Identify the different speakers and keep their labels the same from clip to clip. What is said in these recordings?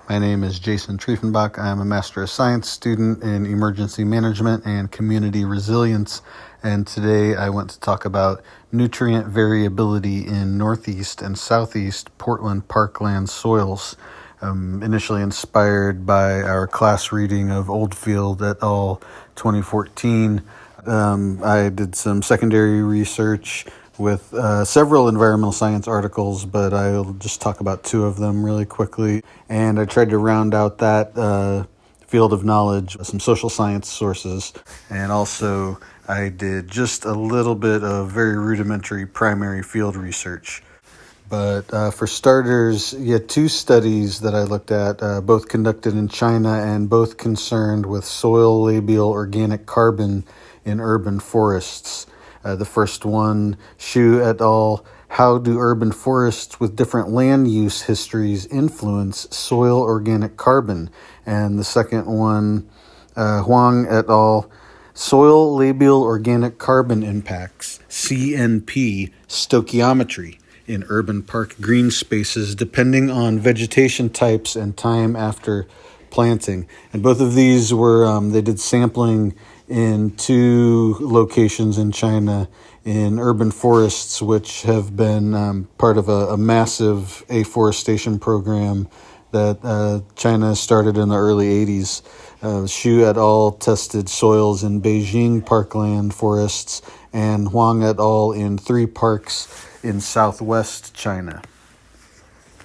Speaker 1: My name is Jason Triefenbach. I'm a Master of Science student in Emergency Management and Community Resilience, and today I want to talk about nutrient variability in Northeast and Southeast Portland Parkland soils, initially inspired by our class reading of Oldfield et al. 2014. I did some secondary research with several environmental science articles, but I'll just talk about two of them really quickly. And I tried to round out that field of knowledge with some social science sources. And also I did just a little bit of very rudimentary primary field research. But for starters, two studies that I looked at, both conducted in China and both concerned with soil labial organic carbon in urban forests. The first one, Xu et al., How Do Urban Forests with Different Land Use Histories Influence Soil Organic Carbon? And the second one, Huang et al., Soil Labial Organic Carbon Impacts, CNP, Stoichiometry in urban park green spaces depending on vegetation types and time after planting. And both of these were, they did sampling in two locations in China in urban forests, which have been part of a massive afforestation program that China started in the early 80s. Xu et al. Tested soils in Beijing parkland forests and Huang et al. In 3 parks in southwest China.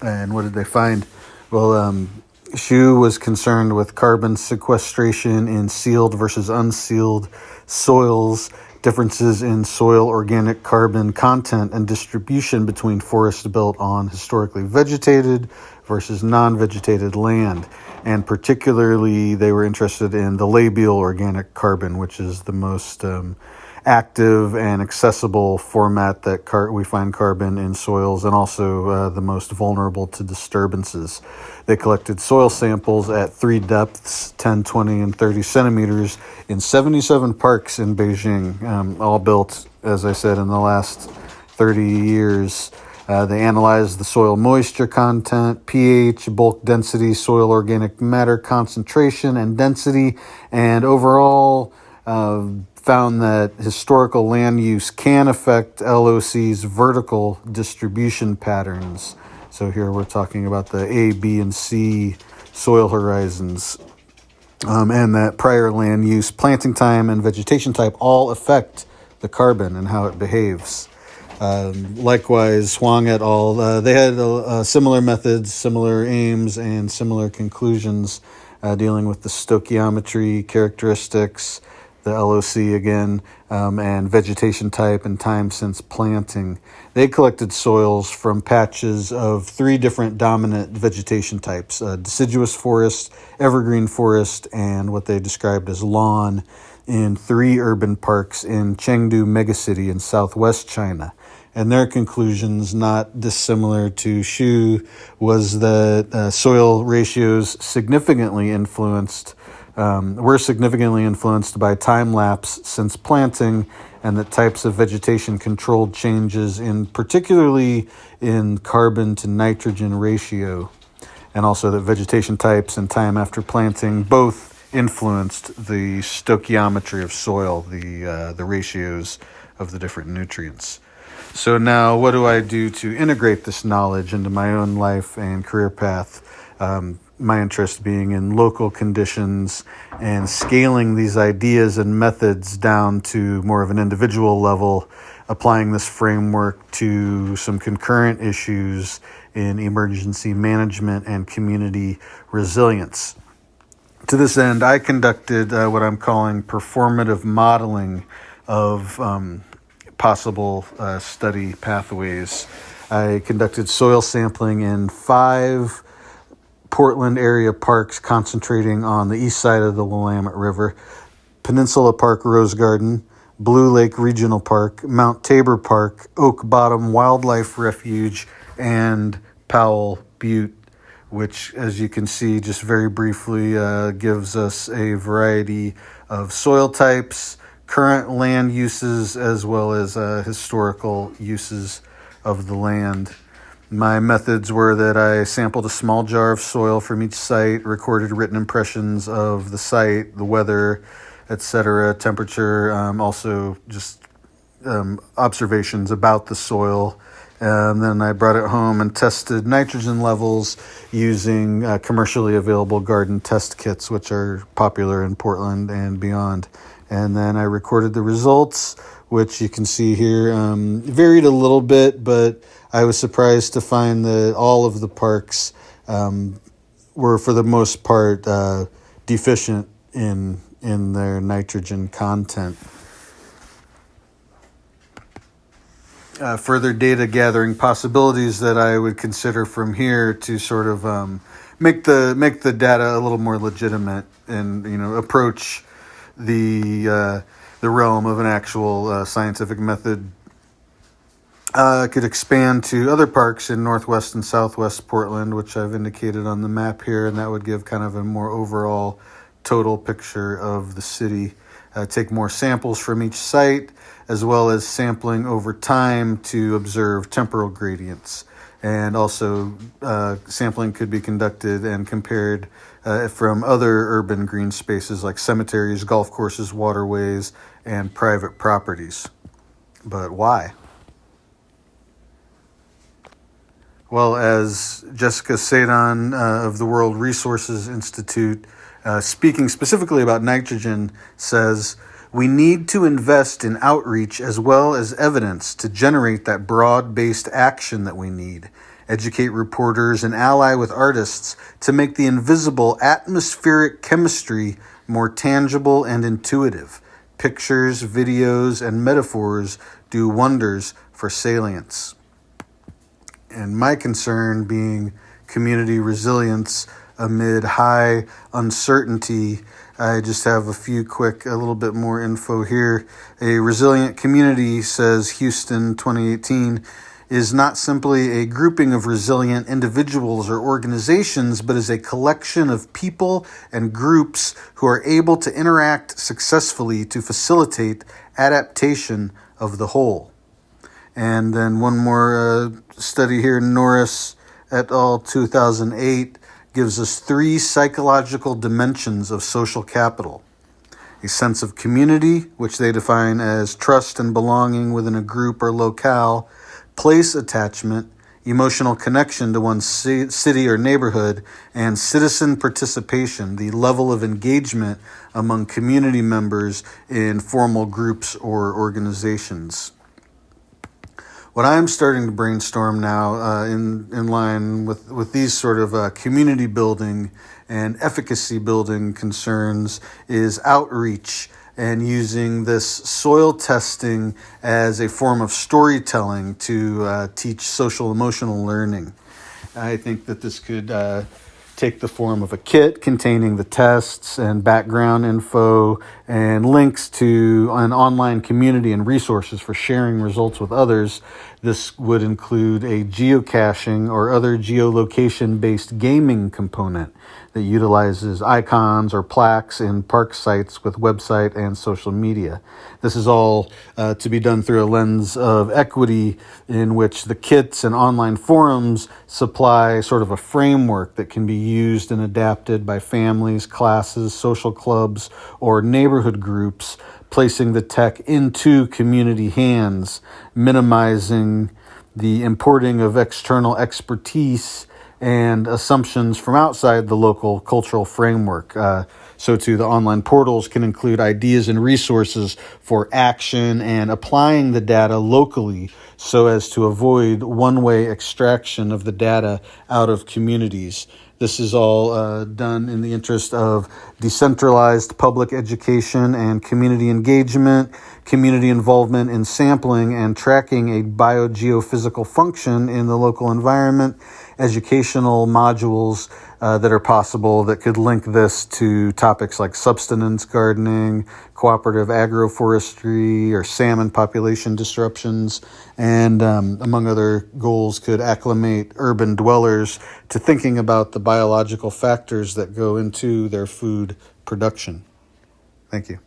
Speaker 1: And what did they find? Well, Xu was concerned with carbon sequestration in sealed versus unsealed soils, differences in soil organic carbon content and distribution between forests built on historically vegetated versus non-vegetated land. And particularly, they were interested in the labial organic carbon, which is the most active and accessible format that we find carbon in soils, and also the most vulnerable to disturbances. They collected soil samples at 3 depths, 10, 20, and 30 centimeters in 77 parks in Beijing, all built, as I said, in the last 30 years. They analyzed the soil moisture content, pH, bulk density, soil organic matter concentration and density, and overall found that historical land use can affect LOC's vertical distribution patterns. So here we're talking about the A, B, and C soil horizons. And that prior land use, planting time, and vegetation type all affect the carbon and how it behaves. Likewise, Huang et al., they had similar methods, similar aims, and similar conclusions dealing with the stoichiometry characteristics, the LOC again, and vegetation type and time since planting. They collected soils from patches of 3 different dominant vegetation types, deciduous forest, evergreen forest, and what they described as lawn in 3 urban parks in Chengdu megacity in southwest China. And their conclusions, not dissimilar to Xu, was that soil ratios were significantly influenced by time lapse since planting, and that types of vegetation controlled changes particularly in carbon to nitrogen ratio, and also that vegetation types and time after planting both influenced the stoichiometry of soil, the ratios of the different nutrients. So now, what do I do to integrate this knowledge into my own life and career path? My interest being in local conditions and scaling these ideas and methods down to more of an individual level, applying this framework to some concurrent issues in emergency management and community resilience. To this end, I conducted what I'm calling performative modeling of possible study pathways. I conducted soil sampling in 5 Portland area parks concentrating on the east side of the Willamette River: Peninsula Park Rose Garden, Blue Lake Regional Park, Mount Tabor Park, Oak Bottom Wildlife Refuge, and Powell Butte, which, as you can see, just very briefly gives us a variety of soil types, current land uses, as well as historical uses of the land. My methods were that I sampled a small jar of soil from each site, recorded written impressions of the site, the weather, etc., temperature, also just observations about the soil. Then I brought it home and tested nitrogen levels using commercially available garden test kits, which are popular in Portland and beyond. And then I recorded the results, which you can see here. Varied a little bit, but I was surprised to find that all of the parks were, for the most part, deficient in their nitrogen content. Further data gathering possibilities that I would consider from here to sort of make the data a little more legitimate and approach the realm of an actual scientific method. Could expand to other parks in northwest and southwest Portland, which I've indicated on the map here, and that would give kind of a more overall total picture of the city. Take more samples from each site, as well as sampling over time to observe temporal gradients. And also sampling could be conducted and compared from other urban green spaces like cemeteries, golf courses, waterways, and private properties. But why? Well, as Jessica Sadon of the World Resources Institute, speaking specifically about nitrogen, says, "We need to invest in outreach as well as evidence to generate that broad-based action that we need. Educate reporters and ally with artists to make the invisible atmospheric chemistry more tangible and intuitive. Pictures, videos, and metaphors do wonders for salience." And my concern being community resilience amid high uncertainty. I just have a little bit more info here. A resilient community, says Houston 2018, is not simply a grouping of resilient individuals or organizations, but is a collection of people and groups who are able to interact successfully to facilitate adaptation of the whole. And then one more study here, Norris et al. 2008, gives us 3 psychological dimensions of social capital. A sense of community, which they define as trust and belonging within a group or locale, place attachment, emotional connection to one's city or neighborhood, and citizen participation, the level of engagement among community members in formal groups or organizations. What I'm starting to brainstorm now in line with these sort of community building and efficacy building concerns is outreach and using this soil testing as a form of storytelling to teach social emotional learning. I think that this could take the form of a kit containing the tests and background info and links to an online community and resources for sharing results with others. This would include a geocaching or other geolocation-based gaming component that utilizes icons or plaques in park sites with website and social media. This is all to be done through a lens of equity in which the kits and online forums supply sort of a framework that can be used and adapted by families, classes, social clubs, or neighborhood groups, placing the tech into community hands, minimizing the importing of external expertise and assumptions from outside the local cultural framework. So too, the online portals can include ideas and resources for action and applying the data locally so as to avoid one-way extraction of the data out of communities. This is all done in the interest of decentralized public education and community engagement, community involvement in sampling and tracking a biogeophysical function in the local environment, educational modules that are possible that could link this to topics like subsistence gardening, cooperative agroforestry, or salmon population disruptions, and among other goals could acclimate urban dwellers to thinking about the biological factors that go into their food production. Thank you.